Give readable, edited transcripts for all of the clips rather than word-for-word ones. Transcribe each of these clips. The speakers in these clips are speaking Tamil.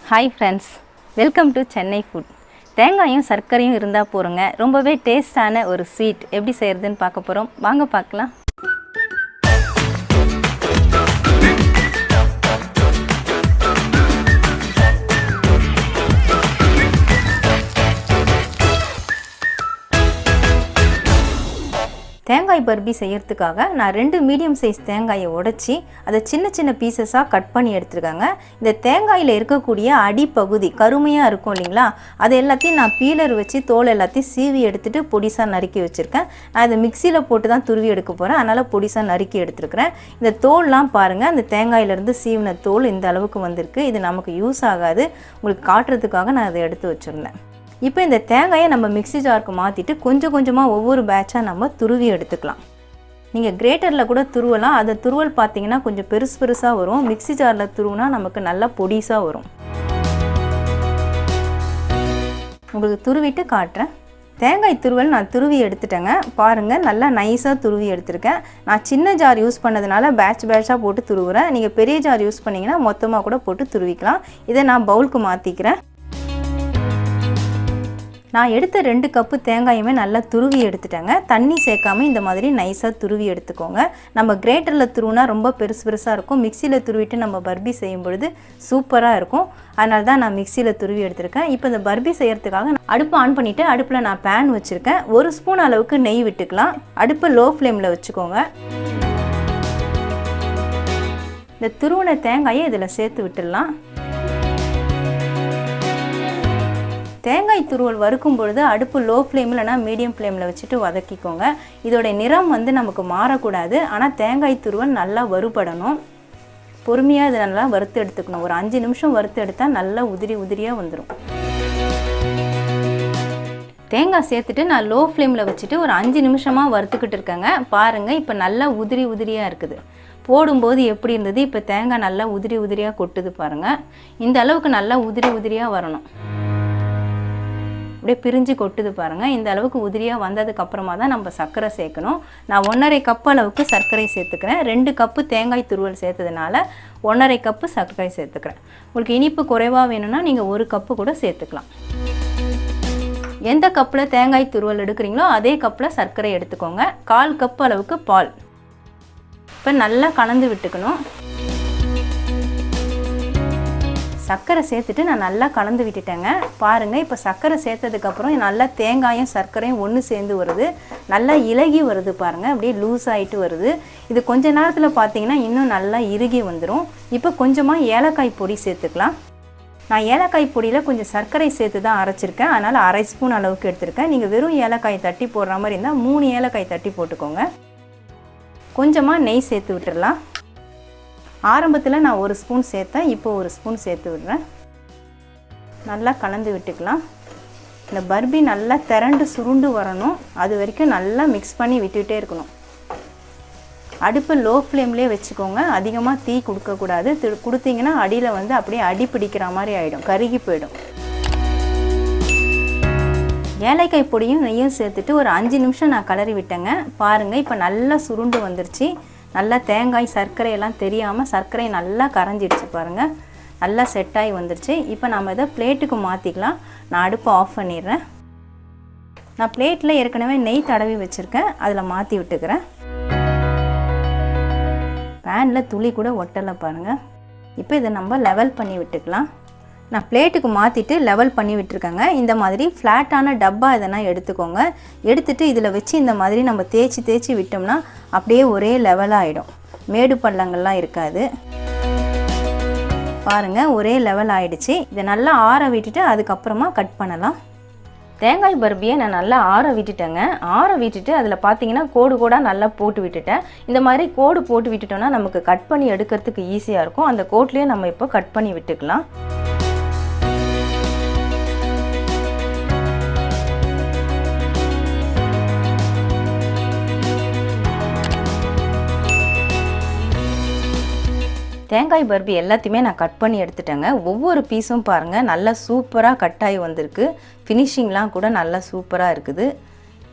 Hi friends, welcome to Chennai food. தேங்காயும் சர்க்கரையும் இருந்தால் போகிறோங்க. ரொம்பவே டேஸ்டான ஒரு ஸ்வீட் எப்படி செய்கிறதுன்னு பார்க்க போகிறோம். வாங்க பார்க்கலாம். தேங்காய் பர்பி செய்யறதுக்காக நான் 2 மீடியம் சைஸ் தேங்காயை உடைச்சி அதை சின்ன சின்ன பீசஸாக கட் பண்ணி எடுத்துருக்காங்க. இந்த தேங்காயில் இருக்கக்கூடிய அடிப்பகுதி கருமையாக இருக்கும் இல்லைங்களா, அது எல்லாத்தையும் நான் பீலர் வச்சு தோல் எல்லாத்தையும் சீவி எடுத்துகிட்டு பொடிசாக நறுக்கி வச்சுருக்கேன். நான் இதை மிக்சியில் போட்டு தான் துருவி எடுக்க போகிறேன், அதனால் பொடிசாக நறுக்கி எடுத்துருக்கிறேன். இந்த தோல்லாம் பாருங்கள், அந்த தேங்காயிலேருந்து சீவின தோல் இந்த அளவுக்கு வந்திருக்கு. இது நமக்கு யூஸ் ஆகாது, உங்களுக்கு காட்டுறதுக்காக நான் அதை எடுத்து வச்சுருந்தேன். இப்போ இந்த தேங்காயை நம்ம மிக்ஸி ஜாருக்கு மாற்றிட்டு கொஞ்சம் கொஞ்சமாக ஒவ்வொரு பேட்சாக நம்ம துருவி எடுத்துக்கலாம். நீங்கள் கிரேட்டரில் கூட துருவலாம். அதை துருவல் பார்த்தீங்கன்னா கொஞ்சம் பெருசாக வரும். மிக்ஸி ஜாரில் துருவினா நமக்கு நல்லா பொடிசாக வரும். உங்களுக்கு துருவிட்டு காட்டுறேன். தேங்காய் துருவல் நான் துருவி எடுத்துட்டேங்க. பாருங்கள், நல்லா நைஸாக துருவி எடுத்துருக்கேன். நான் சின்ன ஜார் யூஸ் பண்ணதுனால பேட்சாக போட்டு துருவுறேன். நீங்கள் பெரிய ஜார் யூஸ் பண்ணிங்கன்னா மொத்தமாக கூட போட்டு துருவிக்கலாம். இதை நான் பவுலுக்கு மாற்றிக்கிறேன். நான் எடுத்த 2 கப்பு தேங்காயுமே நல்லா துருவி எடுத்துட்டேங்க. தண்ணி சேர்க்காமல் இந்த மாதிரி நைஸாக துருவி எடுத்துக்கோங்க. நம்ம கிரேட்டரில் துருவினா ரொம்ப பெருசாக இருக்கும். மிக்சியில் துருவிட்டு நம்ம பர்பி செய்யும் பொழுது சூப்பராக இருக்கும். அதனால தான் நான் மிக்சியில் துருவி எடுத்துருக்கேன். இப்போ இந்த பர்பி செய்கிறதுக்காக அடுப்பு ஆன் பண்ணிவிட்டு அடுப்பில் நான் பேன் வச்சுருக்கேன். 1 ஸ்பூன் அளவுக்கு நெய் விட்டுக்கலாம். அடுப்பு லோ ஃப்ளேமில் வச்சுக்கோங்க. இந்த துருவின தேங்காயை இதில் சேர்த்து விட்டுடலாம். தேங்காய் துருவல் வறுக்கும் பொழுது அடுப்பு லோ ஃப்ளேம்லனா மீடியம் ஃப்ளேமில் வச்சுட்டு வதக்கிக்கோங்க. இதோட நிறம் நமக்கு மாறக்கூடாது. ஆனால் தேங்காய் துருவல் நல்லா வறுபடணும். பொறுமையாக இதை நல்லா வறுத்து எடுத்துக்கணும். ஒரு 5 நிமிஷம் வறுத்து எடுத்தால் நல்லா உதிரியாக வந்துடும். தேங்காய் சேர்த்துட்டு நான் லோ ஃப்ளேமில் வச்சுட்டு ஒரு 5 நிமிஷமாக வறுத்துக்கிட்டு இருக்கேங்க. பாருங்கள், இப்போ நல்லா உதிரியாக இருக்குது. போடும்போது எப்படி இருந்தது, இப்போ தேங்காய் நல்லா உதிரியாக கொட்டுது பாருங்கள். இந்த அளவுக்கு நல்லா உதிரியாக வரணும். அப்படியே பிரிஞ்சு கொட்டுது பாருங்கள். இந்த அளவுக்கு உதிரியாக வந்ததுக்கப்புறமா தான் நம்ம சர்க்கரை சேர்க்கணும். நான் 1.5 கப் அளவுக்கு சர்க்கரை சேர்த்துக்கிறேன். 2 கப்பு தேங்காய் துருவல் சேர்த்ததுனால 1.5 கப்பு சர்க்கரை சேர்த்துக்கிறேன். உங்களுக்கு இனிப்பு குறைவாக வேணும்னா நீங்கள் 1 கப்பு கூட சேர்த்துக்கலாம். எந்த கப்பில் தேங்காய் துருவல் எடுக்கிறீங்களோ அதே கப்பில் சர்க்கரை எடுத்துக்கோங்க. 1/4 கப் அளவுக்கு பால். இப்போ நல்லா கலந்து விட்டுக்கணும். சர்க்கரை சேர்த்துட்டு நான் நல்லா கலந்து விட்டுட்டேங்க. பாருங்கள், இப்போ சர்க்கரை சேர்த்ததுக்கப்புறம் நல்லா தேங்காயும் சர்க்கரையும் ஒன்று சேர்ந்து வருது. நல்லா இலகி வருது பாருங்கள். அப்படியே லூஸ் ஆகிட்டு வருது. இது கொஞ்ச நேரத்தில் பார்த்தீங்கன்னா இன்னும் நல்லா இறுகி வந்துடும். இப்போ கொஞ்சமாக ஏலக்காய் பொடி சேர்த்துக்கலாம். நான் ஏலக்காய் பொடியில் கொஞ்சம் சர்க்கரை சேர்த்து தான் அரைச்சிருக்கேன். அதனால் 1/2 ஸ்பூன் அளவுக்கு எடுத்திருக்கேன். நீங்கள் வெறும் ஏலக்காய் தட்டி போடுற மாதிரி இருந்தால் 3 ஏலக்காய் தட்டி போட்டுக்கோங்க. கொஞ்சமாக நெய் சேர்த்து விட்டுடலாம். ஆரம்பத்தில் நான் 1 ஸ்பூன் சேர்த்தேன், இப்போ 1 ஸ்பூன் சேர்த்து விடுறேன். நல்லா கலந்து விட்டுக்கலாம். இந்த பர்பி நல்லா திரண்டு சுருண்டு வரணும். அது வரைக்கும் நல்லா மிக்ஸ் பண்ணி விட்டுகிட்டே இருக்கணும். அடுப்பு லோ ஃப்ளேம்லேயே வச்சுக்கோங்க. அதிகமாக தீ கொடுக்கக்கூடாது. கொடுத்தீங்கன்னா அடியில் அப்படியே அடி பிடிக்கிற மாதிரி ஆகிடும், கருகி போயிடும். ஏலக்காய் பொடியும் நெய்யும் சேர்த்துட்டு ஒரு 5 நிமிஷம் நான் கிளறி விட்டேங்க. பாருங்கள், இப்போ நல்லா சுருண்டு வந்துருச்சு. நல்லா தேங்காய் சர்க்கரையெல்லாம் தெரியாமல் சர்க்கரை நல்லா கரைஞ்சிடுச்சு பாருங்கள். நல்லா செட் ஆகி வந்துடுச்சு. இப்போ நம்ம இதை பிளேட்டுக்கு மாற்றிக்கலாம். நான் அடுப்பை ஆஃப் பண்ணிடுறேன். நான் பிளேட்டில் ஏற்கனவே நெய் தடவி வச்சுருக்கேன், அதில் மாற்றி விட்டுக்கிறேன். பேனில் துளி கூட ஒட்டலை பாருங்கள். இப்போ இதை நம்ம லெவல் பண்ணி விட்டுக்கலாம். நான் பிளேட்டுக்கு மாற்றிட்டு லெவல் பண்ணி விட்டுருக்கேங்க. இந்த மாதிரி ஃப்ளாட்டான டப்பா எதனா எடுத்துக்கோங்க. எடுத்துகிட்டு இதில் வச்சு இந்த மாதிரி நம்ம தேய்ச்சி விட்டோம்னா அப்படியே ஒரே லெவலாக ஆகிடும். மேடு பள்ளங்கள்லாம் இருக்காது. பாருங்கள், ஒரே லெவல் ஆகிடுச்சு. இதை நல்லா ஆற விட்டுட்டு அதுக்கப்புறமா கட் பண்ணலாம். தேங்காய் பர்பியை நான் நல்லா ஆற விட்டுட்டேங்க. ஆற விட்டுட்டு அதில் பார்த்தீங்கன்னா கோடு நல்லா போட்டு விட்டுட்டேன். இந்த மாதிரி கோடு போட்டு விட்டுட்டோம்னா நமக்கு கட் பண்ணி எடுக்கிறதுக்கு ஈஸியாக இருக்கும். அந்த கோட்லேயே நம்ம இப்போ கட் பண்ணி விட்டுக்கலாம். தேங்காய் பர்பி எல்லாத்தையுமே நான் கட் பண்ணி எடுத்துட்டேங்க. ஒவ்வொரு பீஸும் பாருங்கள் நல்லா சூப்பராக கட் ஆகி வந்திருக்கு. ஃபினிஷிங்லாம் கூட நல்லா சூப்பராக இருக்குது.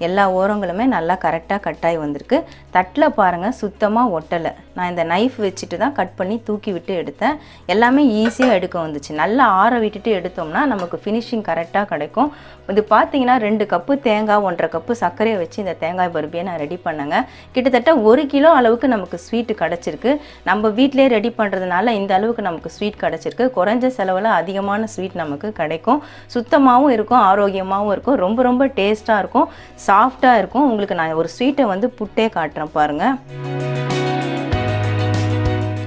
எல்லா ஓரங்களுமே நல்லா கரெக்டாக கட்டாகி வந்திருக்கு. தட்டில் பாருங்கள் சுத்தமாக ஒட்டலை. நான் இந்த நைஃப் வச்சுட்டு தான் கட் பண்ணி தூக்கி விட்டு எடுத்தேன். எல்லாமே ஈஸியாக எடுக்க வந்துச்சு. நல்லா ஆற விட்டுட்டு எடுத்தோம்னா நமக்கு ஃபினிஷிங் கரெக்டாக கிடைக்கும். இது பார்த்தீங்கன்னா 2 கப்பு தேங்காய் 1.5 கப்பு சர்க்கரையை வச்சு இந்த தேங்காய் பர்பியை நான் ரெடி பண்ணேங்க. கிட்டத்தட்ட 1 கிலோ அளவுக்கு நமக்கு ஸ்வீட்டு கிடச்சிருக்கு. நம்ம வீட்டிலே ரெடி பண்ணுறதுனால இந்த அளவுக்கு நமக்கு ஸ்வீட் கிடச்சிருக்கு. குறைஞ்ச செலவில் அதிகமான ஸ்வீட் நமக்கு கிடைக்கும். சுத்தமாகவும் இருக்கும், ஆரோக்கியமாகவும் இருக்கும், ரொம்ப ரொம்ப டேஸ்ட்டாக இருக்கும், சாஃப்டாக இருக்கும். உங்களுக்கு நான் ஒரு ஸ்வீட்டை வந்து புட்டே காட்டுறேன் பாருங்கள்.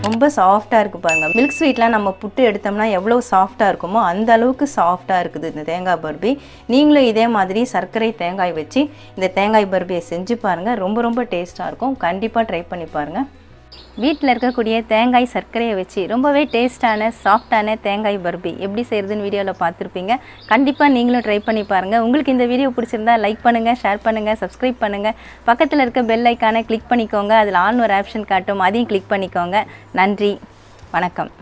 ரொம்ப சாஃப்டாக இருக்குது பாருங்கள். மில்க் ஸ்வீட்லாம் நம்ம புட்டு எடுத்தோம்னா எவ்வளோ சாஃப்டாக இருக்குமோ அந்த அளவுக்கு சாஃப்டாக இருக்குது இந்த தேங்காய் பர்பி. நீங்களும் இதே மாதிரி சர்க்கரை தேங்காய் வச்சு இந்த தேங்காய் பர்பியை செஞ்சு பாருங்கள். ரொம்ப ரொம்ப டேஸ்ட்டாக இருக்கும். கண்டிப்பாக ட்ரை பண்ணி பாருங்கள். வீட்டில் இருக்கக்கூடிய தேங்காய் சர்க்கரையை வச்சு ரொம்பவே டேஸ்ட்டான சாஃப்டான தேங்காய் பர்பி எப்படி செய்கிறதுன்னு வீடியோவில் பார்த்துருப்பீங்க. கண்டிப்பாக நீங்களும் ட்ரை பண்ணி பாருங்கள். உங்களுக்கு இந்த வீடியோ பிடிச்சிருந்தா லைக் பண்ணுங்கள், ஷேர் பண்ணுங்கள், சப்ஸ்கிரைப் பண்ணுங்கள். பக்கத்தில் இருக்க பெல் ஐக்கானை கிளிக் பண்ணிக்கோங்க. அதில் ஆல்னு ஒரு ஆப்ஷன் காட்டும், அதையும் கிளிக் பண்ணிக்கோங்க. நன்றி, வணக்கம்.